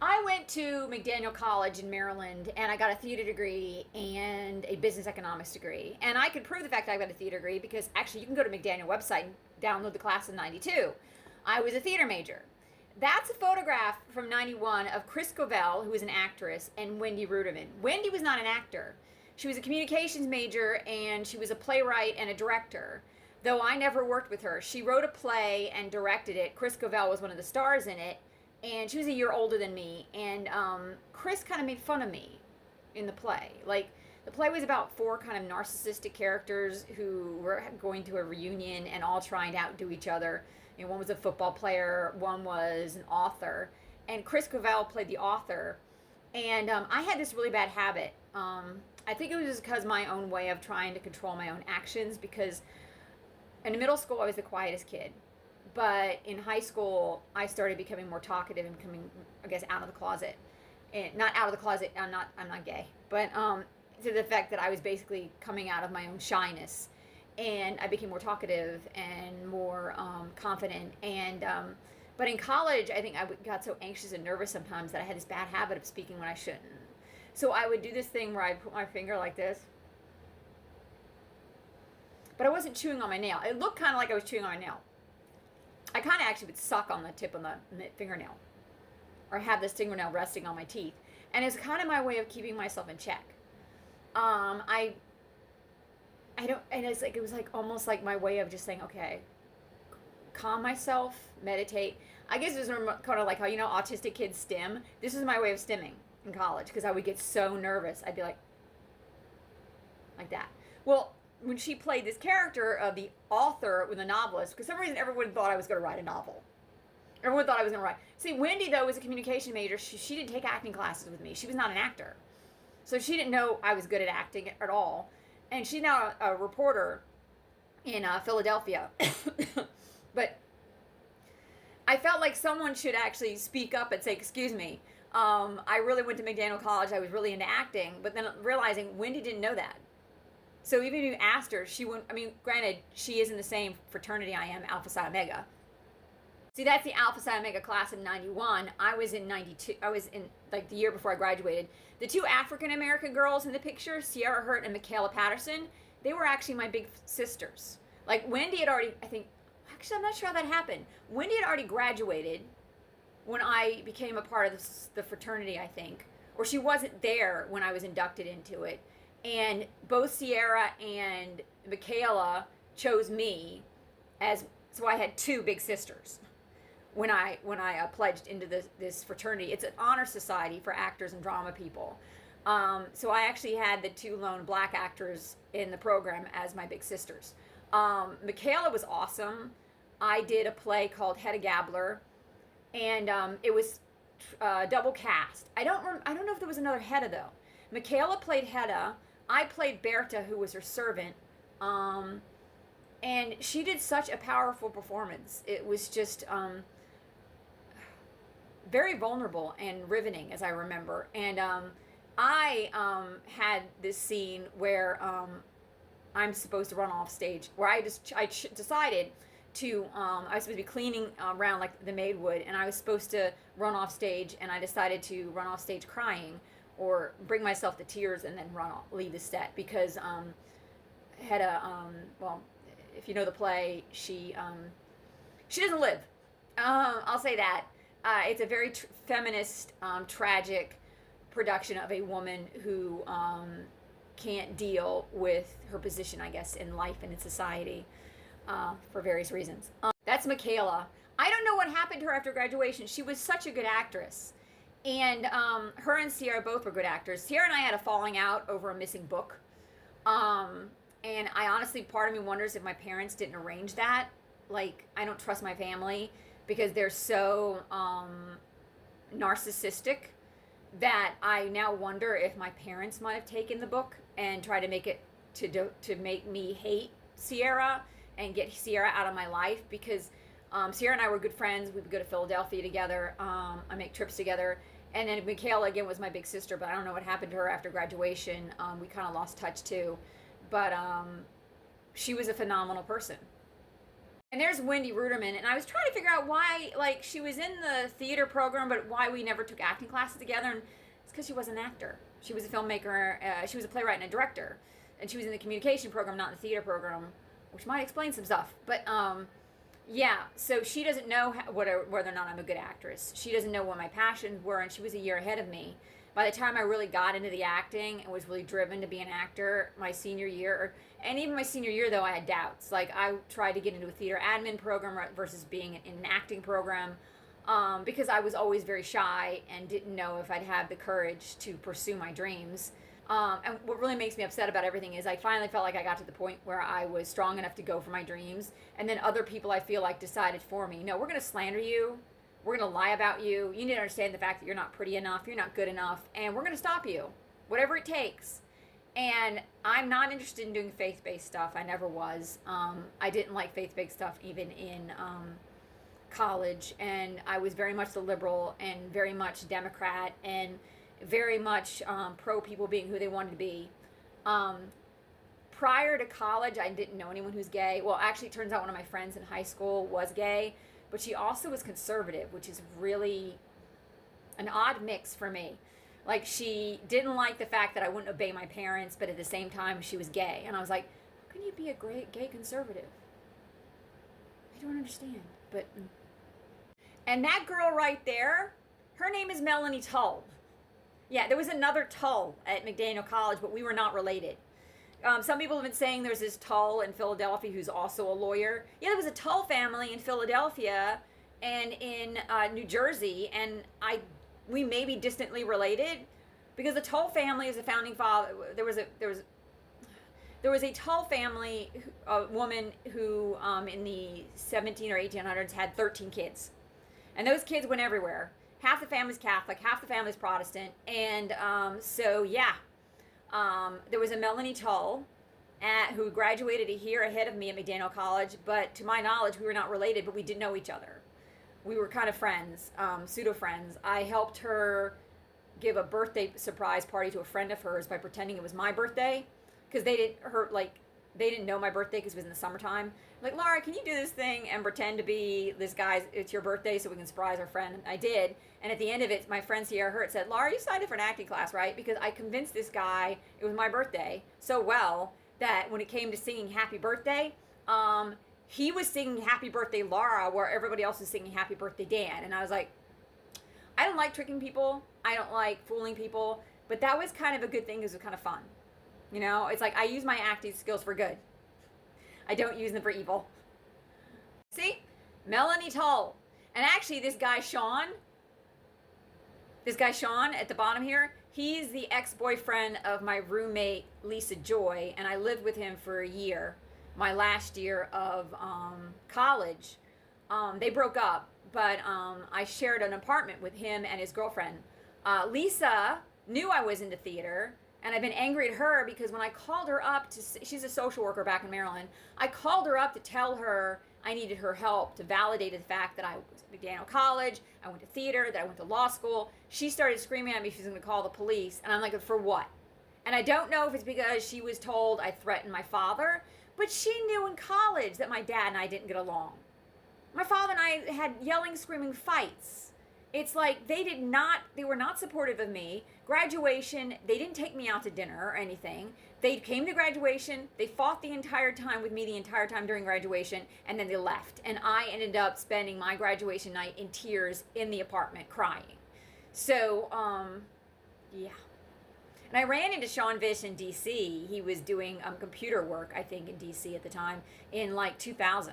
I went to McDaniel College in Maryland and I got a theater degree and a business economics degree. And I could prove the fact that I got a theater degree because actually you can go to McDaniel website and download the class of 92. I was a theater major. That's a photograph from 91 of Chris Covell, who was an actress, and Wendy Ruderman. Wendy was not an actor. She was a communications major and she was a playwright and a director. Though I never worked with her. She wrote a play and directed it. Chris Covell was one of the stars in it, and she was a year older than me. And Chris kind of made fun of me in the play. Like, the play was about four kind of narcissistic characters who were going to a reunion and all trying to outdo each other. You know, one was a football player, one was an author, and Chris Covell played the author. And I had this really bad habit. I think it was just because my own way of trying to control my own actions, because in middle school I was the quietest kid, but in high school I started becoming more talkative and becoming, I guess, out of the closet. And not out of the closet, I'm not gay, but to the fact that I was basically coming out of my own shyness, and I became more talkative and more confident. And but in college I think I got so anxious and nervous sometimes that I had this bad habit of speaking when I shouldn't. So I would do this thing where I'd put my finger like this, but I wasn't chewing on my nail. It looked kind of like I was chewing on my nail. I kind of actually would suck on the tip of the fingernail, or have this fingernail resting on my teeth, and it's kind of my way of keeping myself in check. I don't, and it's like, it was like almost like my way of just saying, okay, calm myself, meditate. I guess it was kind of like how, you know, autistic kids stim. This is my way of stimming in college, because I would get so nervous. I'd be like that. Well, when she played this character of the author with the novelist, because for some reason everyone thought I was going to write a novel. Everyone thought I was going to write. See, Wendy, though, was a communication major. She didn't take acting classes with me. She was not an actor. So she didn't know I was good at acting at all. And she's now a reporter in Philadelphia. But I felt like someone should actually speak up and say, excuse me, I really went to McDaniel College. I was really into acting. But then realizing Wendy didn't know that. So even if you asked her, she wouldn't. I mean, granted, she is in the same fraternity I am, Alpha Psi Omega. See, that's the Alpha Psi Omega class in 91. I was in 92. I was in, like, the year before I graduated. The two African American girls in the picture, Sierra Hurt and Michaela Patterson, they were actually my big sisters. Like, Wendy had already, I think, actually, I'm not sure how that happened. Wendy had already graduated when I became a part of the fraternity, I think. Or she wasn't there when I was inducted into it. And both Sierra and Michaela chose me as, so I had two big sisters when I pledged into this fraternity. It's an honor society for actors and drama people. So I actually had the two lone black actors in the program as my big sisters. Michaela was awesome. I did a play called Hedda Gabler, and it was double cast. I don't know if there was another Hedda though. Michaela played Hedda. I played Berta, who was her servant, and she did such a powerful performance. It was just very vulnerable and riveting, as I remember. And I had this scene where I'm supposed to run off stage, where I decided to, I was supposed to be cleaning around like the maid would, and I was supposed to run off stage, and I decided to run off stage crying, or bring myself to tears and then leave the set, because Hedda, well, if you know the play, she doesn't live. I'll say that. It's a very feminist, tragic production of a woman who can't deal with her position, I guess, in life and in society for various reasons. That's Michaela. I don't know what happened to her after graduation. She was such a good actress. And her and Sierra both were good actors. Sierra and I had a falling out over a missing book. And I honestly, part of me wonders if my parents didn't arrange that. Like, I don't trust my family because they're so narcissistic that I now wonder if my parents might have taken the book and tried to make it to make me hate Sierra and get Sierra out of my life, because Sierra and I were good friends. We would go to Philadelphia together. I make trips together. And then Michaela, again, was my big sister, but I don't know what happened to her after graduation. We kind of lost touch, too. But she was a phenomenal person. And there's Wendy Ruderman, and I was trying to figure out why, like, she was in the theater program, but why we never took acting classes together. And it's because she was an actor. She was a filmmaker. She was a playwright and a director, and she was in the communication program, not the theater program, which might explain some stuff. But yeah. So she doesn't know whether or not I'm a good actress. She doesn't know what my passions were, and she was a year ahead of me. By the time I really got into the acting and was really driven to be an actor, my senior year, and even my senior year though, I had doubts. Like, I tried to get into a theater admin program versus being in an acting program, because I was always very shy and didn't know if I'd have the courage to pursue my dreams. And what really makes me upset about everything is I finally felt like I got to the point where I was strong enough to go for my dreams, and then other people, I feel like, decided for me, no, we're going to slander you. We're going to lie about you. You need to understand the fact that you're not pretty enough. You're not good enough. And we're going to stop you. Whatever it takes. And I'm not interested in doing faith-based stuff. I never was. I didn't like faith-based stuff even in college. And I was very much the liberal and very much Democrat and very much pro people being who they wanted to be. Prior to college, I didn't know anyone who's gay. Well, actually, it turns out one of my friends in high school was gay. But she also was conservative, which is really an odd mix for me. Like, she didn't like the fact that I wouldn't obey my parents, but at the same time, she was gay. And I was like, how can you be a great gay conservative? I don't understand. But, and that girl right there, her name is Melanie Tull. Yeah, there was another Tull at McDaniel College, but we were not related. Some people have been saying there's this Tull in Philadelphia who's also a lawyer. Yeah, there was a Tull family in Philadelphia and in New Jersey, and we may be distantly related because the Tull family is a founding father. There was a Tull family, a woman who in the 17 or 1800s had 13 kids, and those kids went everywhere. Half the family's Catholic, half the family's Protestant, and so yeah. There was a Melanie Tull who graduated a year ahead of me at McDaniel College, but to my knowledge, we were not related, but we did know each other. We were kind of friends, pseudo-friends. I helped her give a birthday surprise party to a friend of hers by pretending it was my birthday, because they didn't know my birthday because it was in the summertime. Like, Laura, can you do this thing and pretend to be this guy's, it's your birthday so we can surprise our friend? And I did. And at the end of it, my friend Sierra Hurt said, Laura, you signed up for an acting class, right? Because I convinced this guy it was my birthday so well that when it came to singing Happy Birthday, he was singing Happy Birthday Laura where everybody else was singing Happy Birthday Dan. And I was like, I don't like tricking people. I don't like fooling people. But that was kind of a good thing because it was kind of fun. You know, it's like I use my acting skills for good. I don't use them for evil. See? Melanie Tull. And actually, this guy Sean at the bottom here, he's the ex-boyfriend of my roommate, Lisa Joy, and I lived with him for a year, my last year of college. They broke up, but I shared an apartment with him and his girlfriend. Lisa knew I was into theater, and I've been angry at her because when I called her up she's a social worker back in Maryland. I called her up to tell her I needed her help to validate the fact that I was at McDaniel College, I went to theater, that I went to law school. She started screaming at me she was going to call the police, and I'm like, for what? And I don't know if it's because she was told I threatened my father, but she knew in college that my dad and I didn't get along. My father and I had yelling, screaming fights. It's like they were not supportive of me. Graduation, they didn't take me out to dinner or anything. They came to graduation, they fought the entire time with me the entire time during graduation, and then they left. And I ended up spending my graduation night in tears in the apartment crying. So, yeah. And I ran into Sean Vish in D.C. He was doing computer work, I think, in D.C. at the time, in like 2000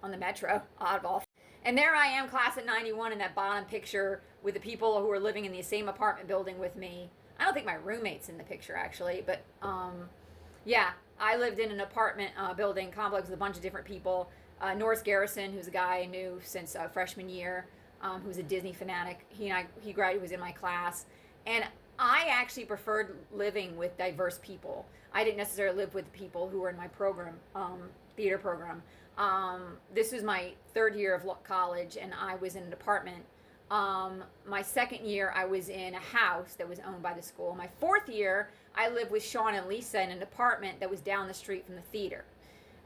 on the Metro, oddball. And there I am, class of 91, in that bottom picture with the people who were living in the same apartment building with me. I don't think my roommate's in the picture, actually, but yeah, I lived in an apartment building complex with a bunch of different people. Norris Garrison, who's a guy I knew since freshman year, who's a Disney fanatic. He was in my class. And I actually preferred living with diverse people. I didn't necessarily live with people who were in my program, theater program. This was my third year of college, and I was in an apartment. My second year, I was in a house that was owned by the school. My fourth year, I lived with Sean and Lisa in an apartment that was down the street from the theater.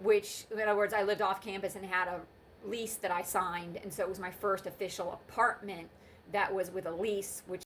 which, in other words, I lived off campus and had a lease that I signed, and so it was my first official apartment that was with a lease, which